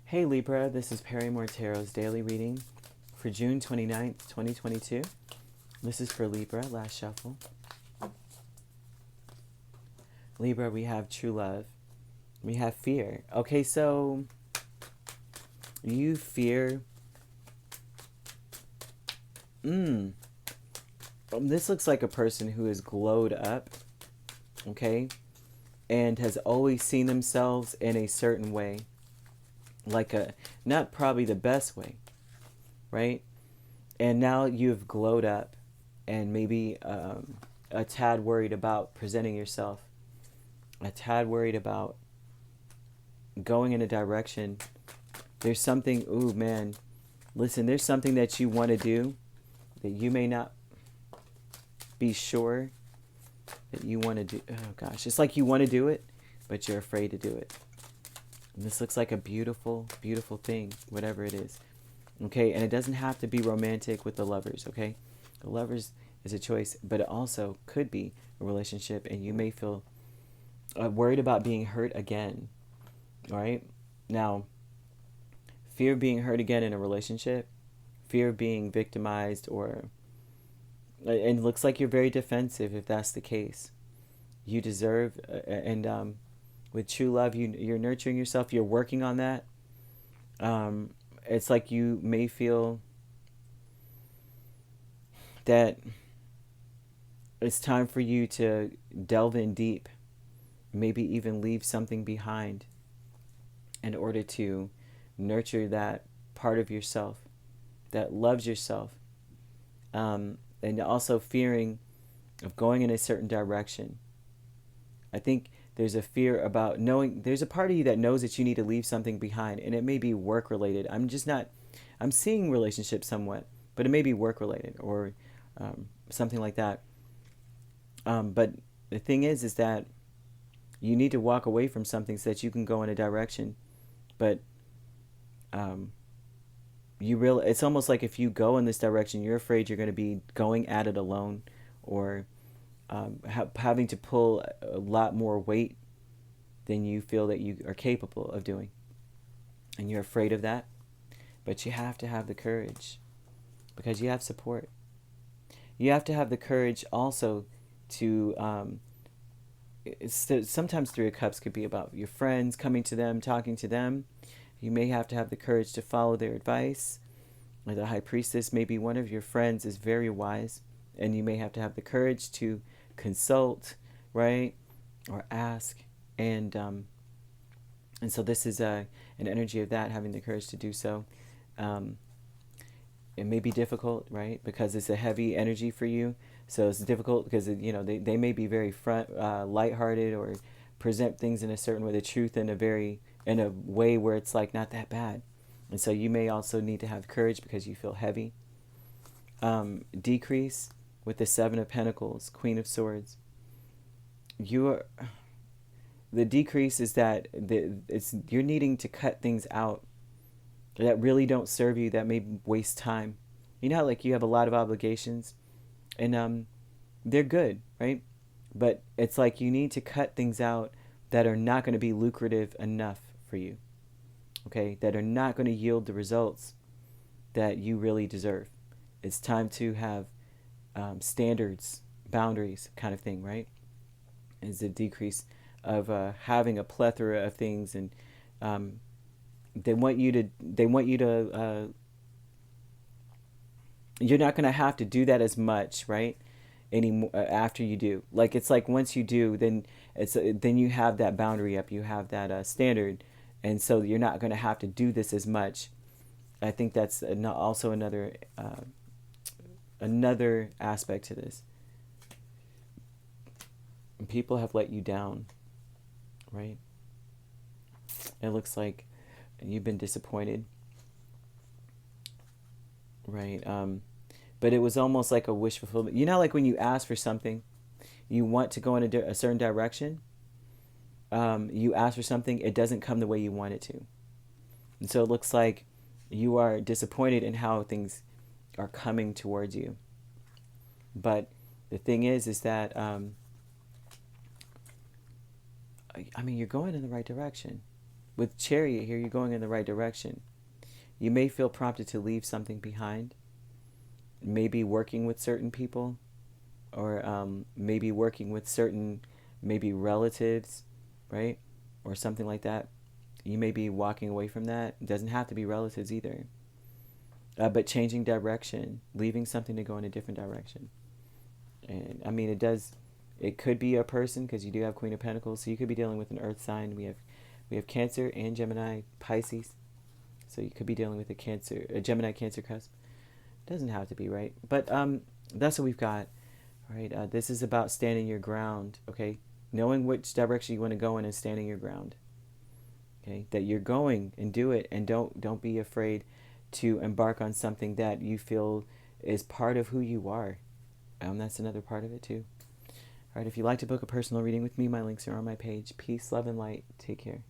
Hey Libra, this is Perrymore Tarot's daily reading for June 29th, 2022. This is for Libra, last shuffle. Libra, we have true love. We have fear. Okay, so you fear... This looks like a person who is glowed up, okay, and has always seen themselves in a certain way. Like not probably the best way, right? And now you've glowed up and maybe a tad worried about presenting yourself, a tad worried about going in a direction. There's something, ooh man, listen, there's something that you want to do that you may not be sure that you want to do. Oh gosh, it's like you want to do it, but you're afraid to do it. And this looks like a beautiful, beautiful thing, whatever it is. Okay, and it doesn't have to be romantic with the lovers, okay? The lovers is a choice, but it also could be a relationship, and you may feel worried about being hurt again, all right? Now, fear of being hurt again in a relationship, fear of being victimized, or... And it looks like you're very defensive if that's the case. You deserve, with true love, you're nurturing yourself, you're working on that. It's like you may feel that it's time for you to delve in deep, maybe even leave something behind in order to nurture that part of yourself that loves yourself. And also fearing of going in a certain direction. I think there's a fear about knowing, there's a part of you that knows that you need to leave something behind, and it may be work related. I'm seeing relationships somewhat, but it may be work related or something like that. But the thing is that you need to walk away from something so that you can go in a direction. But it's almost like if you go in this direction, you're afraid you're going to be going at it alone, or having to pull a lot more weight than you feel that you are capable of doing. And you're afraid of that. But you have to have the courage, because you have support. You have to have the courage also to... sometimes Three of Cups could be about your friends, coming to them, talking to them. You may have to have the courage to follow their advice. Like the High Priestess, maybe one of your friends is very wise, and you may have to have the courage to consult, right, or ask. And so this is an energy of that, having the courage to do so. It may be difficult, right, because it's a heavy energy for you. So it's difficult because they may be very lighthearted, or present things in a certain way, the truth in a way where it's like not that bad. And so you may also need to have courage because you feel heavy. Decrease with the Seven of Pentacles, Queen of Swords. The decrease is that you're needing to cut things out that really don't serve you, that may waste time. You know how like you have a lot of obligations, and they're good, right? But it's like you need to cut things out that are not going to be lucrative enough for you, okay? That are not going to yield the results that you really deserve. It's time to have standards, boundaries kind of thing, right? Is a decrease of having a plethora of things, and they want you to you're not going to have to do that as much, right? Anymore after you do. Like it's like once you do, then you have that boundary up, you have that standard, and so you're not going to have to do this as much. I think that's also another aspect to this. People have let you down, right? It looks like you've been disappointed, right? But it was almost like a wish fulfillment. You know, like when you ask for something, you want to go in a certain direction. You ask for something, it doesn't come the way you want it to. And so it looks like you are disappointed in how things are coming towards you. But the thing is that, you're going in the right direction. with Chariot here, you're going in the right direction. You may feel prompted to leave something behind. Maybe working with certain people, or maybe working with certain, maybe relatives, right? Or something like that. You may be walking away from that. It doesn't have to be relatives either. But changing direction, leaving something to go in a different direction. And I mean, it could be a person, because you do have Queen of Pentacles, so you could be dealing with an earth sign. We have Cancer and Gemini, Pisces. So you could be dealing with a Gemini Cancer cusp. Doesn't have to be, right? But that's what we've got. Right? This is about standing your ground, okay? Knowing which direction you want to go in and standing your ground. Okay? That you're going, and do it, and don't be afraid to embark on something that you feel is part of who you are. That's another part of it too. All right, if you'd like to book a personal reading with me, my links are on my page. Peace, love, and light. Take care.